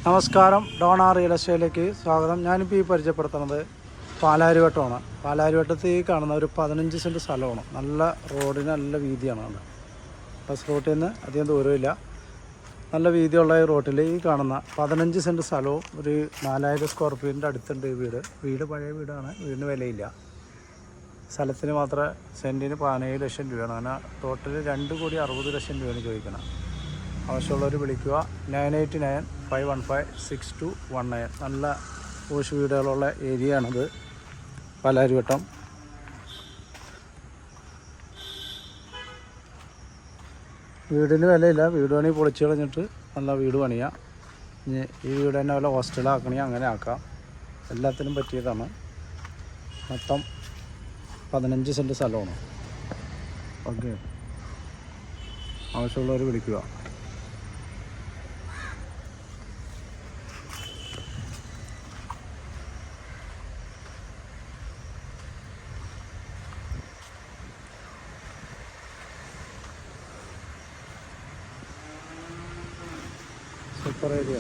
നമസ്കാരം, Donna real എസ്റ്റേറ്റിലേക്ക് സ്വാഗതം. ഞാനിപ്പോൾ ഈ പരിചയപ്പെടുത്തുന്നത് പാലാരിവട്ടമാണ്. പാലാരിവട്ടത്ത് ഈ കാണുന്ന ഒരു 15 സെൻറ്റ് സ്ഥലമാണ്. നല്ല റോഡിന് നല്ല വീതിയാണ്. ബസ് റോട്ടിൽ നിന്ന് അധികം ദൂരമില്ല. നല്ല വീതിയുള്ള ഈ റോട്ടിൽ ഈ കാണുന്ന 15 സെൻറ്റ് സ്ഥലവും ഒരു 4000 സ്ക്വയർ ഫീറ്റിൻ്റെ അടുത്തുണ്ട് ഈ വീട് പഴയ വീടാണ്. വീടിന് വിലയില്ല. സ്ഥലത്തിന് മാത്രമേ സെൻറ്റിന് 17 ലക്ഷം രൂപയാണ്. അങ്ങനെ ടോട്ടൽ 2,60,00,000 രൂപയാണ് ചോദിക്കണം. ആവശ്യമുള്ളവർ വിളിക്കുക. 9895156219. നല്ല പോഷ് വീടുകളുള്ള ഏരിയയാണിത്, പാലാരിവട്ടം. വീടിന് വിലയില്ല. വീട് വേണമെങ്കിൽ പൊളിച്ച് കളഞ്ഞിട്ട് നല്ല വീട് പണിയാം. ഇനി ഈ വീട് തന്നെ വല്ല ഹോസ്റ്റലാക്കണമെങ്കിൽ അങ്ങനെ ആക്കാം. എല്ലാത്തിനും പറ്റിയതാണ്. മൊത്തം 15 സെൻറ്റ് സ്ഥലമാണ്. ഓക്കെ, ആവശ്യമുള്ളവർ വിളിക്കുക. Super area.